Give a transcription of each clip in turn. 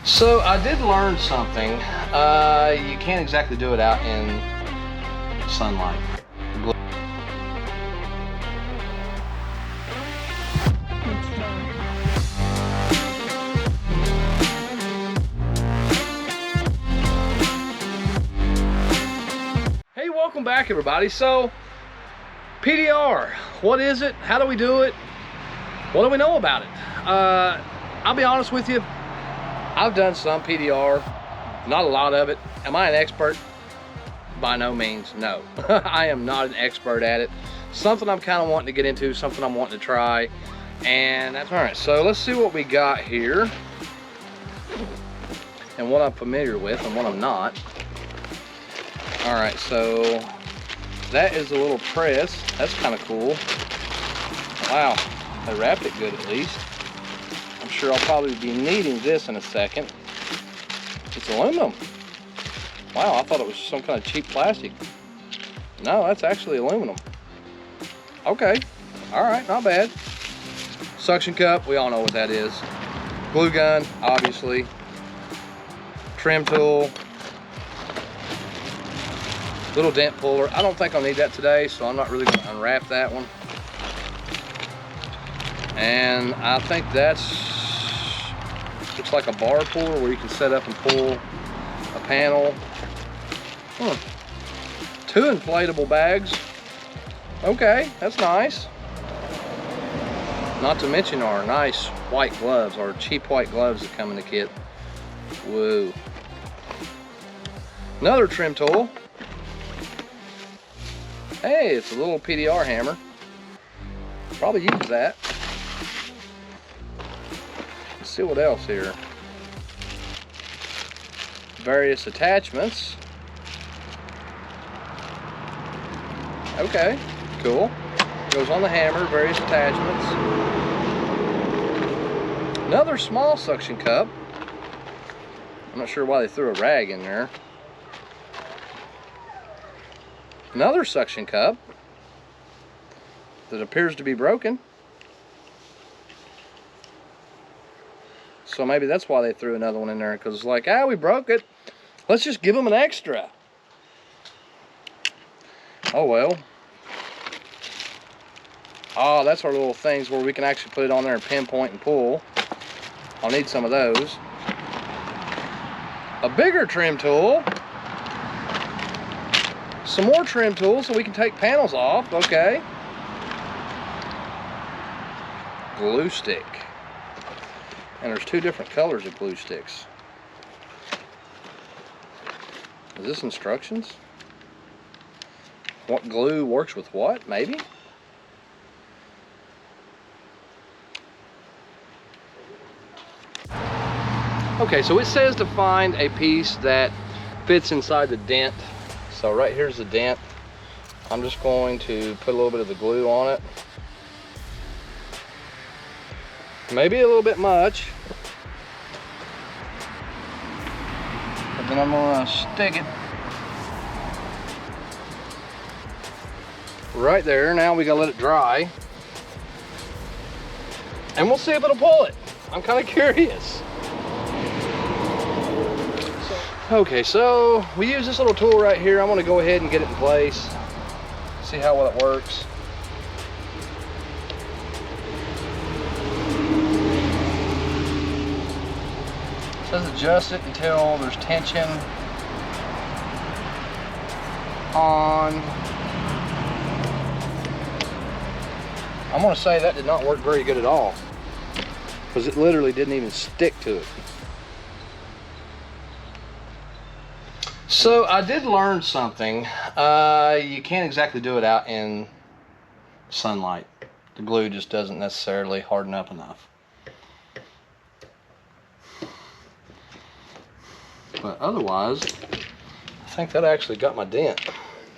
So I did learn something. You can't exactly do it out in sunlight. Hey, welcome back everybody. So PDR, what is it? How do we do it? What do we know about it? I'll be honest with you, I've done some PDR, not a lot of it. Am I an expert? By no means, no. I am not an expert at it. Something I'm kind of wanting to get into, something I'm wanting to try, and that's all right. So let's see what we got here and what I'm familiar with and what I'm not. All right, so that is a little press. That's kind of cool. Wow, they wrapped it good at least. I'm sure I'll probably be needing this in a second. It's aluminum. Wow, I thought it was some kind of cheap plastic. No, that's actually aluminum. Okay, all right, not bad. Suction cup, we all know what that is. Glue gun, obviously. Trim tool. Little dent puller. I don't think I'll need that today, so I'm not really going to unwrap that one. And I think looks like a bar puller where you can set up and pull a panel. Two inflatable bags. Okay, that's nice. Not to mention our nice white gloves, our cheap white gloves that come in the kit. Whoa. Another trim tool. Hey, it's a little PDR hammer. Probably use that. Let's see what else here. Various attachments. Okay, cool. Goes on the hammer, various attachments. Another small suction cup. I'm not sure why they threw a rag in there. Another suction cup that appears to be broken. So maybe that's why they threw another one in there, because it's like, we broke it. Let's just give them an extra. Oh well. Oh, that's our little things where we can actually put it on there and pinpoint and pull. I'll need some of those. A bigger trim tool. Some more trim tools so we can take panels off. Okay. Glue stick. And there's two different colors of glue sticks. Is this instructions? What glue works with what? Maybe? Okay, so it says to find a piece that fits inside the dent. So right here's the dent. I'm just going to put a little bit of the glue on it. Maybe a little bit much. But then I'm gonna stick it right there. Now we gotta let it dry. And we'll see if it'll pull it. I'm kind of curious. Okay, so we use this little tool right here. I'm gonna go ahead and get it in place. See how well it works. It says adjust it until there's tension on. I'm gonna say that did not work very good at all, because it literally didn't even stick to it. So I did learn something. You can't exactly do it out in sunlight. The glue just doesn't necessarily harden up enough. But otherwise, I think that actually got my dent.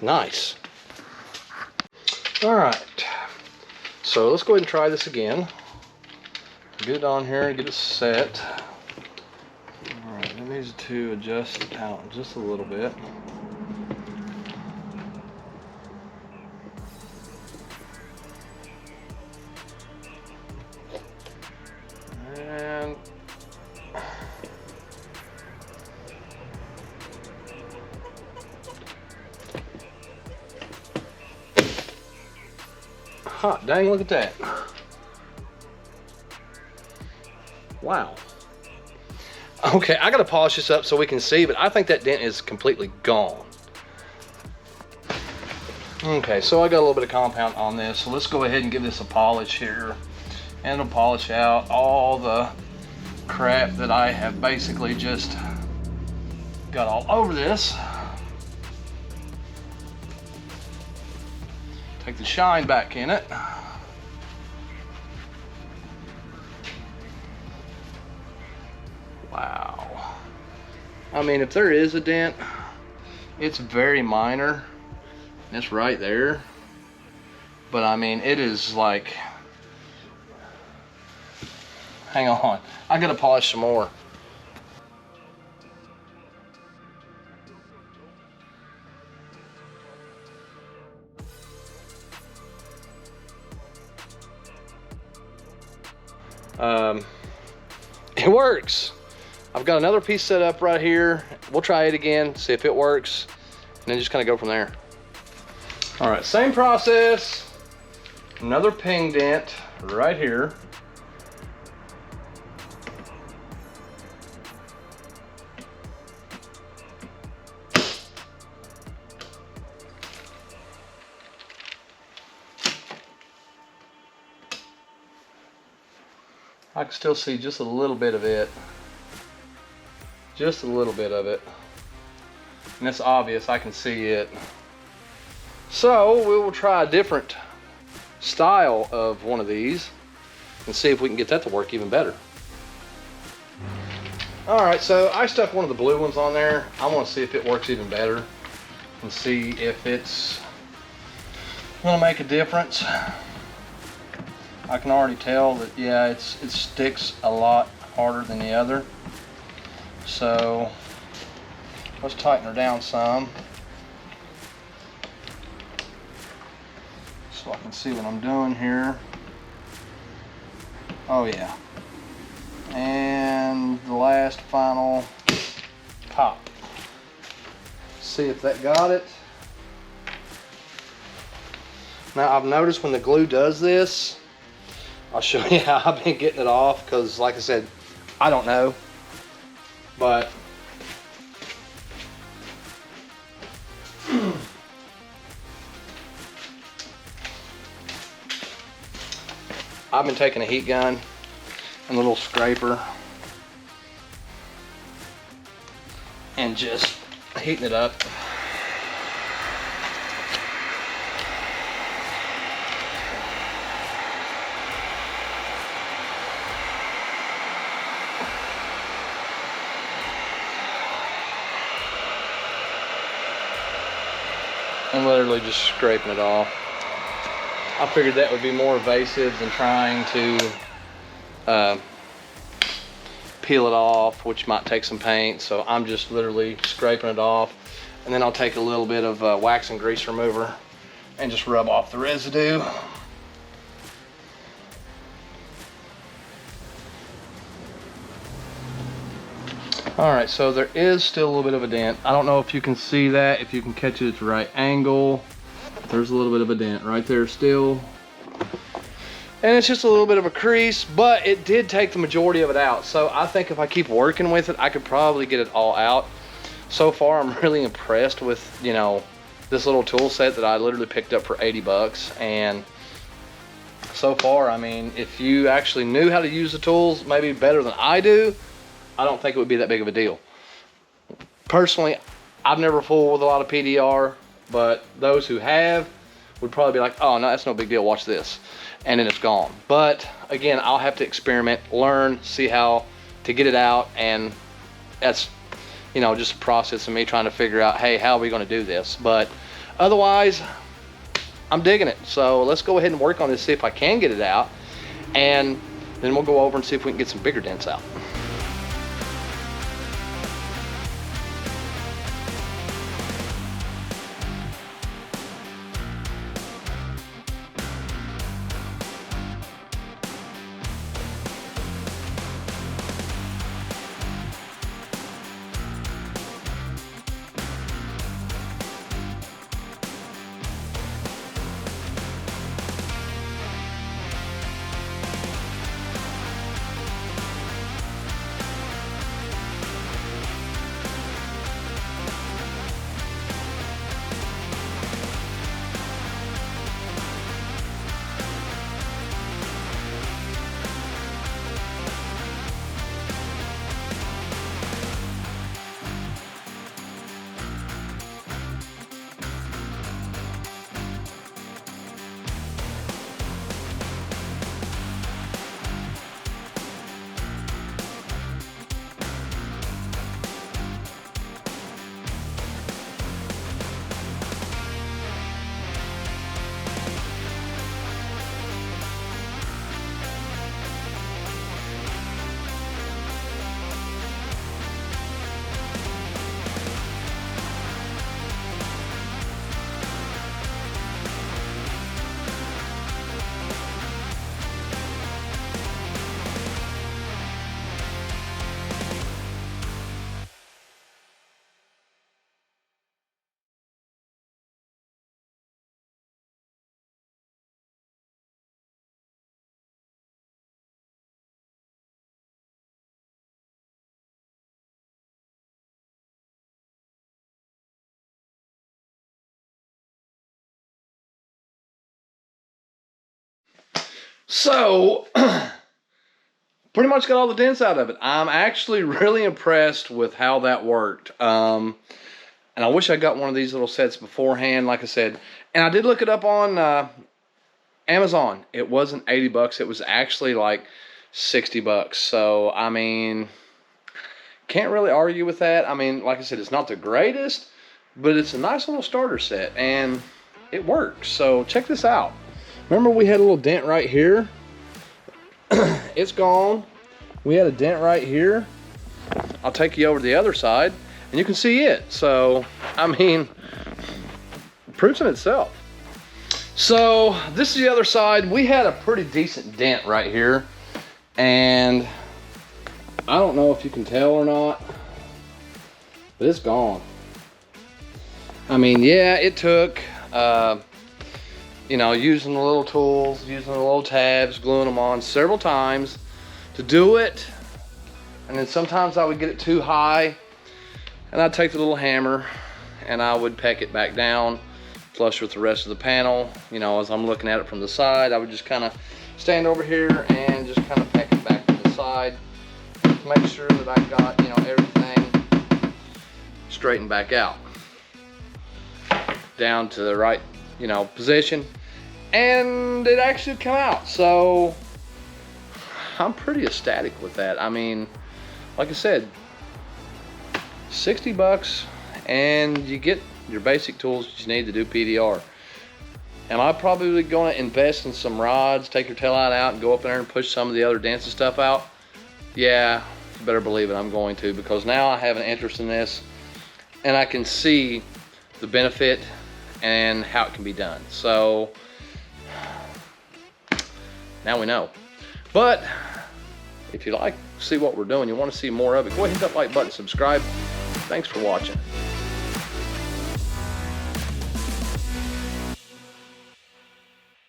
Nice. All right. So let's go ahead and try this again. Get it on here and get it set. All right, it needs to adjust out just a little bit. And Hot dang, look at that. Wow. Okay, I gotta polish this up so we can see, but I think that dent is completely gone. Okay, so I got a little bit of compound on this, so let's go ahead and give this a polish here. And it'll polish out all the crap that I have basically just got all over this. Take the shine back in it. Wow. I mean, if there is a dent, it's very minor. It's right there. But I mean, it is like, hang on, I gotta polish some more. It works. I've got another piece set up right here. We'll try it again, see if it works, and then just kind of go from there. All right, same process. Another ping dent right here. I can still see just a little bit of it. Just a little bit of it. And it's obvious, I can see it. So we will try a different style of one of these and see if we can get that to work even better. All right, so I stuck one of the blue ones on there. I want to see if it works even better and see if it's gonna make a difference. I can already tell that, yeah, it sticks a lot harder than the other. So let's tighten her down some so I can see what I'm doing here. Oh yeah. And the last final pop. See if that got it. Now I've noticed when the glue does this, I'll show you how I've been getting it off, because like I said, I don't know. But I've been taking a heat gun and a little scraper and just heating it up. And literally just scraping it off. I figured that would be more evasive than trying to peel it off, which might take some paint. So I'm just literally scraping it off, and then I'll take a little bit of wax and grease remover and just rub off the residue. All right, so there is still a little bit of a dent. I don't know if you can see that, if you can catch it at the right angle. There's a little bit of a dent right there still. And it's just a little bit of a crease, but it did take the majority of it out. So I think if I keep working with it, I could probably get it all out. So far, I'm really impressed with, you know, this little tool set that I literally picked up for 80 bucks. And so far, I mean, if you actually knew how to use the tools, maybe better than I do, I don't think it would be that big of a deal. Personally, I've never fooled with a lot of PDR, but those who have would probably be like, oh no, that's no big deal, watch this. And then it's gone. But again, I'll have to experiment, learn, see how to get it out. And that's, you know, just a process of me trying to figure out, hey, how are we gonna do this? But otherwise, I'm digging it. So let's go ahead and work on this, see if I can get it out. And then we'll go over and see if we can get some bigger dents out. So, pretty much got all the dents out of it. I'm actually really impressed with how that worked. And I wish I got one of these little sets beforehand, like I said. And I did look it up on Amazon. It wasn't 80 bucks. It was actually like 60 bucks. So, I mean, can't really argue with that. I mean, like I said, it's not the greatest, but it's a nice little starter set, and it works. So, check this out. Remember we had a little dent right here? It's gone. We had a dent right here. I'll take you over to the other side and you can see it. So, I mean, proofs in itself. So, this is the other side. We had a pretty decent dent right here. And I don't know if you can tell or not, but it's gone. I mean, yeah, it took, you know, using the little tools, using the little tabs, gluing them on several times to do it. And then sometimes I would get it too high and I'd take the little hammer and I would peck it back down flush with the rest of the panel. You know, as I'm looking at it from the side, I would just kind of stand over here and just kind of peck it back to the side. Make sure that I got, you know, everything straightened back out. Down to the right, you know, position. And it actually come out. So I'm pretty ecstatic with that. I mean, like I said, 60 bucks and you get your basic tools that you need to do PDR. Am I probably going to invest in some rods, take your tail light out and go up there and push some of the other dents and stuff out? Yeah, you better believe it, I'm going to, because now I have an interest in this and I can see the benefit and how it can be done. So now we know. But if you like to see what we're doing, you want to see more of it, go ahead and hit that like button, subscribe. Thanks for watching.